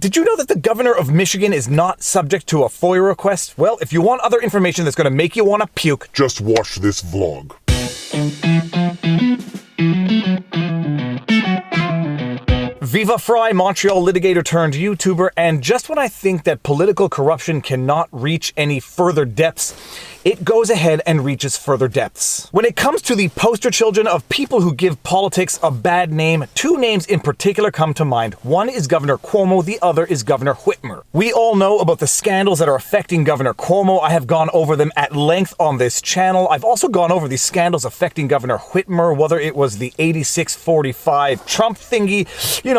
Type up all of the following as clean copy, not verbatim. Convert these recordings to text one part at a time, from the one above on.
Did you know that the governor of Michigan is not subject to a FOIA request? Well, if you want other information that's going to make you want to puke, just watch this vlog. Viva Frei, Montreal litigator turned YouTuber, and just when I think that political corruption cannot reach any further depths, it goes ahead and reaches further depths. When it comes to the poster children of people who give politics a bad name, two names in particular come to mind. One is Governor Cuomo, the other is Governor Whitmer. We all know about the scandals that are affecting Governor Cuomo. I have gone over them at length on this channel. I've also gone over the scandals affecting Governor Whitmer, whether it was the 8645 Trump thingy,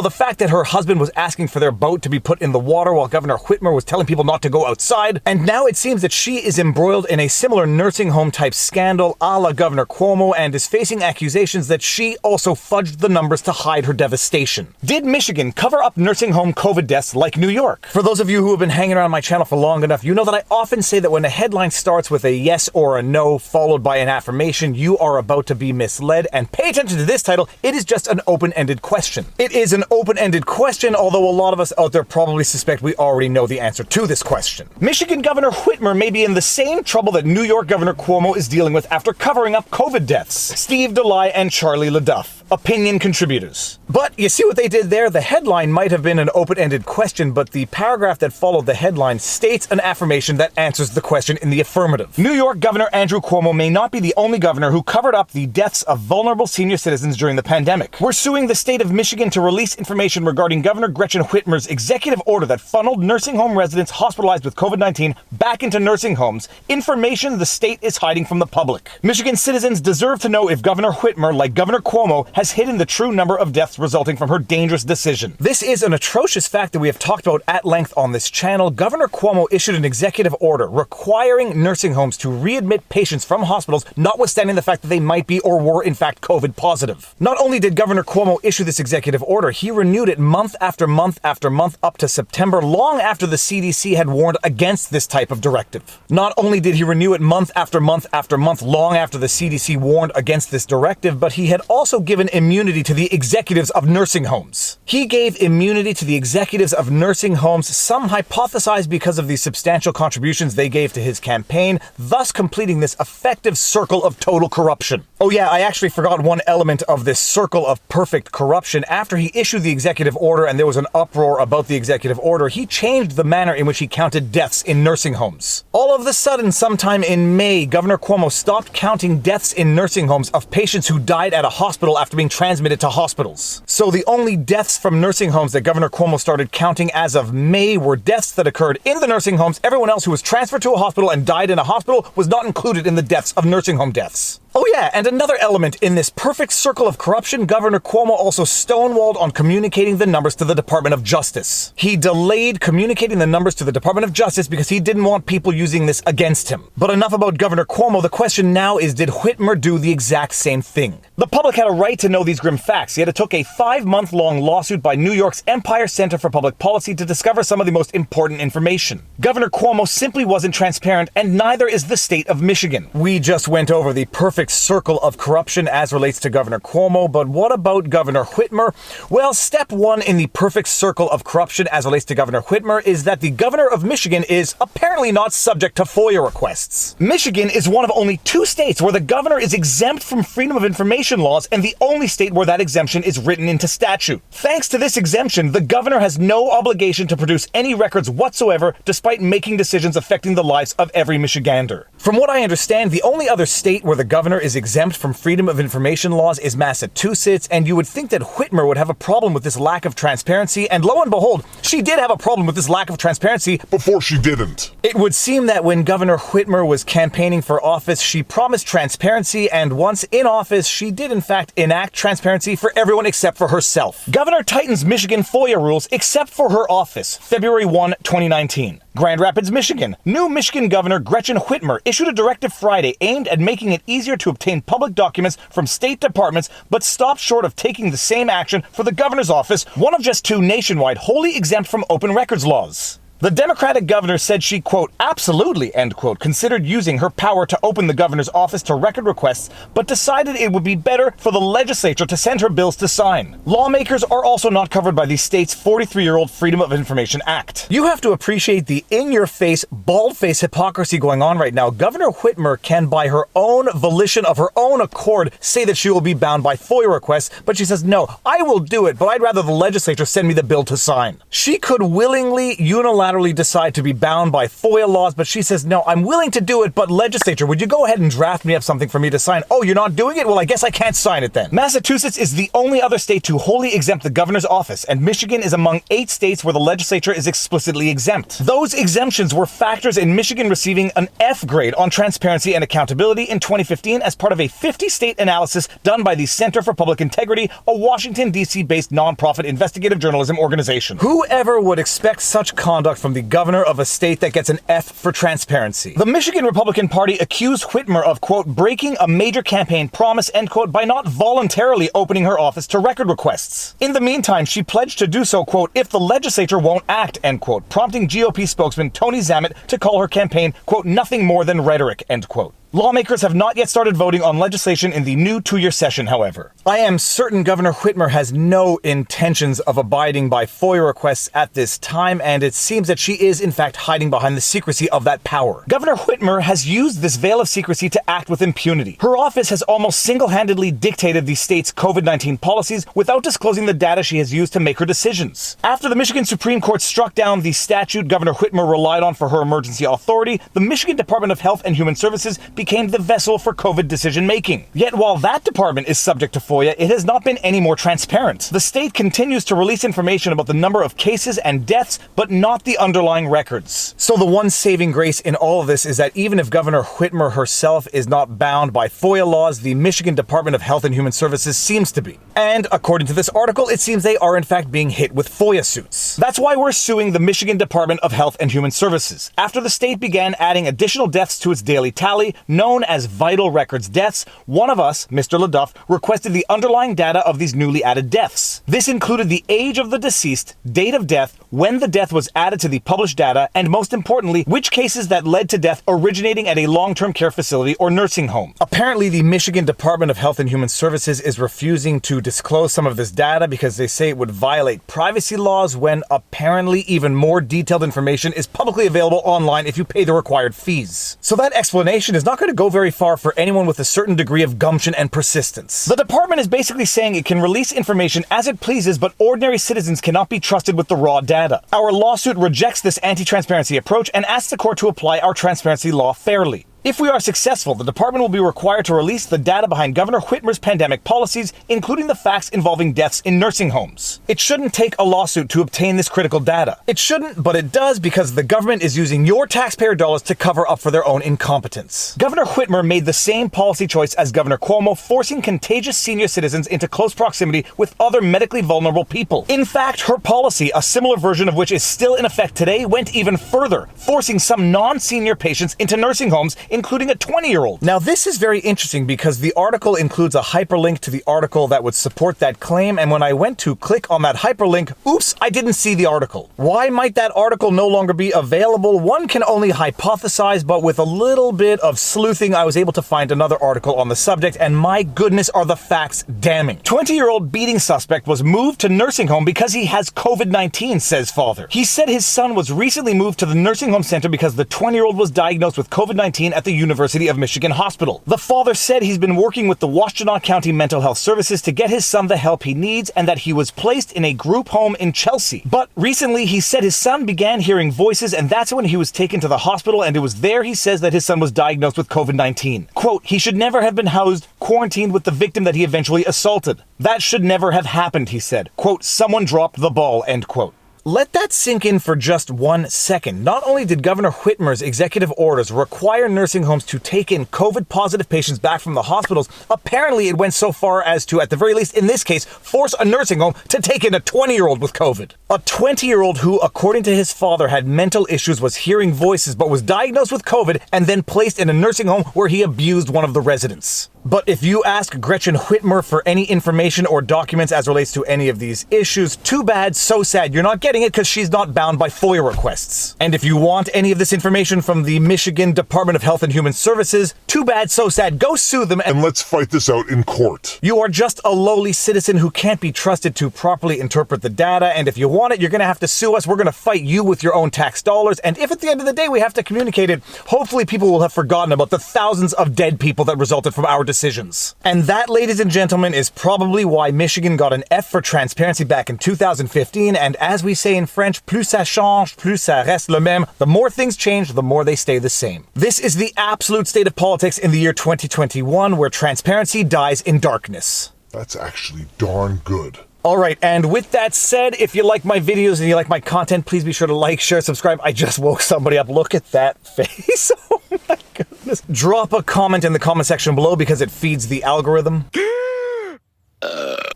the fact that her husband was asking for their boat to be put in the water while Governor Whitmer was telling people not to go outside. And now it seems that she is embroiled in a similar nursing home type scandal a la Governor Cuomo and is facing accusations that she also fudged the numbers to hide her devastation. Did Michigan cover up nursing home COVID deaths like New York? For those of you who have been hanging around my channel for long enough, you know that I often say that when a headline starts with a yes or a no followed by an affirmation, you are about to be misled. And pay attention to this title, it is just an open-ended question. It is an open-ended question, although a lot of us out there probably suspect we already know the answer to this question. Michigan Governor Whitmer may be in the same trouble that New York Governor Cuomo is dealing with after covering up COVID deaths. Steve DeLay and Charlie LaDuff, opinion contributors. But you see what they did there? The headline might have been an open-ended question, but the paragraph that followed the headline states an affirmation that answers the question in the affirmative. New York Governor Andrew Cuomo may not be the only governor who covered up the deaths of vulnerable senior citizens during the pandemic. We're suing the state of Michigan to release information regarding Governor Gretchen Whitmer's executive order that funneled nursing home residents hospitalized with COVID-19 back into nursing homes, information the state is hiding from the public. Michigan citizens deserve to know if Governor Whitmer, like Governor Cuomo, has hidden the true number of deaths resulting from her dangerous decision. This is an atrocious fact that we have talked about at length on this channel. Governor Cuomo issued an executive order requiring nursing homes to readmit patients from hospitals, notwithstanding the fact that they might be or were in fact COVID positive. Not only did Governor Cuomo issue this executive order, he renewed it month after month after month up to September, long after the CDC had warned against this type of directive. Not only did he renew it month after month after month, long after the CDC warned against this directive, but he had also given immunity to the executives of nursing homes. He gave immunity to the executives of nursing homes, some hypothesized because of the substantial contributions they gave to his campaign, thus completing this effective circle of total corruption. Oh yeah, I actually forgot one element of this circle of perfect corruption. After he issued the executive order and there was an uproar about the executive order, he changed the manner in which he counted deaths in nursing homes. All of a sudden, sometime in May, Governor Cuomo stopped counting deaths in nursing homes of patients who died at a hospital after being transmitted to hospitals. So the only deaths from nursing homes that Governor Cuomo started counting as of May were deaths that occurred in the nursing homes. Everyone else who was transferred to a hospital and died in a hospital was not included in the deaths of nursing home deaths. Oh yeah, and another element in this perfect circle of corruption, Governor Cuomo also stonewalled on communicating the numbers to the Department of Justice. He delayed communicating the numbers to the Department of Justice because he didn't want people using this against him. But enough about Governor Cuomo. The question now is, did Whitmer do the exact same thing? The public had a right to know these grim facts, yet it took a 5-month-long lawsuit by New York's Empire Center for Public Policy to discover some of the most important information. Governor Cuomo simply wasn't transparent, and neither is the state of Michigan. We just went over the perfect circle of corruption as relates to Governor Cuomo, but what about Governor Whitmer? Well, step one in the perfect circle of corruption as relates to Governor Whitmer is that the governor of Michigan is apparently not subject to FOIA requests. Michigan is one of only 2 states where the governor is exempt from freedom of information laws, and the only state where that exemption is written into statute. Thanks to this exemption, the governor has no obligation to produce any records whatsoever, despite making decisions affecting the lives of every Michigander. From what I understand, the only other state where the governor is exempt from freedom of information laws is Massachusetts, and you would think that Whitmer would have a problem with this lack of transparency, and lo and behold, she did have a problem with this lack of transparency before she didn't. It would seem that when Governor Whitmer was campaigning for office, she promised transparency, and once in office, she did in fact enact transparency for everyone except for herself. Governor tightens Michigan FOIA rules except for her office, February 1, 2019. Grand Rapids, Michigan. New Michigan Governor Gretchen Whitmer issued a directive Friday aimed at making it easier to obtain public documents from state departments, but stopped short of taking the same action for the governor's office, one of just 2 nationwide wholly exempt from open records laws. The Democratic governor said she, quote, absolutely, end quote, considered using her power to open the governor's office to record requests, but decided it would be better for the legislature to send her bills to sign. Lawmakers are also not covered by the state's 43-year-old Freedom of Information Act. You have to appreciate the in-your-face, bald-face hypocrisy going on right now. Governor Whitmer can, by her own volition of her own accord, say that she will be bound by FOIA requests, but she says, no, I will do it, but I'd rather the legislature send me the bill to sign. She could willingly, unilaterally decide to be bound by FOIA laws, but she says, no, I'm willing to do it, but legislature, would you go ahead and draft me up something for me to sign? Oh, you're not doing it? Well, I guess I can't sign it then. Massachusetts is the only other state to wholly exempt the governor's office, and Michigan is among 8 states where the legislature is explicitly exempt. Those exemptions were factors in Michigan receiving an F grade on transparency and accountability in 2015 as part of a 50-state analysis done by the Center for Public Integrity, a Washington, D.C.-based nonprofit investigative journalism organization. Whoever would expect such conduct from the governor of a state that gets an F for transparency? The Michigan Republican Party accused Whitmer of, quote, breaking a major campaign promise, end quote, by not voluntarily opening her office to record requests. In the meantime, she pledged to do so, quote, if the legislature won't act, end quote, prompting GOP spokesman Tony Zammit to call her campaign, quote, nothing more than rhetoric, end quote. Lawmakers have not yet started voting on legislation in the new 2-year session, however. I am certain Governor Whitmer has no intentions of abiding by FOIA requests at this time, and it seems that she is, in fact, hiding behind the secrecy of that power. Governor Whitmer has used this veil of secrecy to act with impunity. Her office has almost single-handedly dictated the state's COVID-19 policies without disclosing the data she has used to make her decisions. After the Michigan Supreme Court struck down the statute Governor Whitmer relied on for her emergency authority, the Michigan Department of Health and Human Services became the vessel for COVID decision-making. Yet while that department is subject to FOIA, it has not been any more transparent. The state continues to release information about the number of cases and deaths, but not the underlying records. So the one saving grace in all of this is that even if Governor Whitmer herself is not bound by FOIA laws, the Michigan Department of Health and Human Services seems to be. And according to this article, it seems they are in fact being hit with FOIA suits. That's why we're suing the Michigan Department of Health and Human Services. After the state began adding additional deaths to its daily tally, known as vital records deaths, one of us, Mr. LaDuff, requested the underlying data of these newly added deaths. This included the age of the deceased, date of death, when the death was added to the published data, and most importantly, which cases that led to death originating at a long-term care facility or nursing home. Apparently, the Michigan Department of Health and Human Services is refusing to disclose some of this data because they say it would violate privacy laws when apparently even more detailed information is publicly available online if you pay the required fees. So that explanation is not going to go very far for anyone with a certain degree of gumption and persistence. The department is basically saying it can release information as it pleases, but ordinary citizens cannot be trusted with the raw data. Our lawsuit rejects this anti-transparency approach and asks the court to apply our transparency law fairly. If we are successful, the department will be required to release the data behind Governor Whitmer's pandemic policies, including the facts involving deaths in nursing homes. It shouldn't take a lawsuit to obtain this critical data. It shouldn't, but it does because the government is using your taxpayer dollars to cover up for their own incompetence. Governor Whitmer made the same policy choice as Governor Cuomo, forcing contagious senior citizens into close proximity with other medically vulnerable people. In fact, her policy, a similar version of which is still in effect today, went even further, forcing some non-senior patients into nursing homes, including a 20-year-old. Now, this is very interesting because the article includes a hyperlink to the article that would support that claim, and when I went to click on that hyperlink, oops, I didn't see the article. Why might that article no longer be available? One can only hypothesize, but with a little bit of sleuthing, I was able to find another article on the subject, and my goodness, are the facts damning. 20-year-old beating suspect was moved to nursing home because he has COVID-19, says father. He said his son was recently moved to the nursing home center because the 20-year-old was diagnosed with COVID-19 at the University of Michigan Hospital. The father said he's been working with the Washtenaw County Mental Health Services to get his son the help he needs and that he was placed in a group home in Chelsea. But recently he said his son began hearing voices and that's when he was taken to the hospital, and it was there he says that his son was diagnosed with COVID-19. Quote, he should never have been housed, quarantined with the victim that he eventually assaulted. That should never have happened, he said. Quote, someone dropped the ball, end quote. Let that sink in for just 1 second. Not only did Governor Whitmer's executive orders require nursing homes to take in COVID-positive patients back from the hospitals, apparently it went so far as to, at the very least in this case, force a nursing home to take in a 20-year-old with COVID. A 20-year-old who, according to his father, had mental issues, was hearing voices, but was diagnosed with COVID and then placed in a nursing home where he abused one of the residents. But if you ask Gretchen Whitmer for any information or documents as relates to any of these issues, too bad, so sad. You're not getting it because she's not bound by FOIA requests. And if you want any of this information from the Michigan Department of Health and Human Services, too bad, so sad. Go sue them And let's fight this out in court. You are just a lowly citizen who can't be trusted to properly interpret the data, and if you want it, you're gonna have to sue us. We're gonna fight you with your own tax dollars, and if at the end of the day we have to communicate it, hopefully people will have forgotten about the thousands of dead people that resulted from our decisions. And that, ladies and gentlemen, is probably why Michigan got an F for transparency back in 2015, and as we say in French, plus ça change, plus ça reste le même. The more things change, the more they stay the same. This is the absolute state of politics in the year 2021, where transparency dies in darkness. That's actually darn good. Alright, and with that said, if you like my videos and you like my content, please be sure to like, share, subscribe. I just woke somebody up. Look at that face. Oh my goodness. Drop a comment in the comment section below because it feeds the algorithm.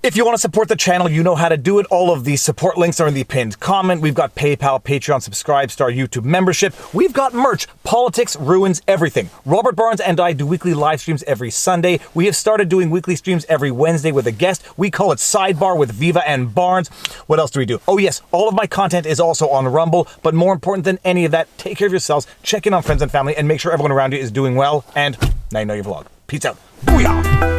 If you want to support the channel, you know how to do it. All of the support links are in the pinned comment. We've got PayPal, Patreon, Subscribe, Star, YouTube membership. We've got merch. Politics ruins everything. Robert Barnes and I do weekly live streams every Sunday. We have started doing weekly streams every Wednesday with a guest. We call it Sidebar with Viva and Barnes. What else do we do? Oh yes, all of my content is also on Rumble, but more important than any of that, take care of yourselves, check in on friends and family, and make sure everyone around you is doing well. And now you know your vlog. Peace out. Booyah!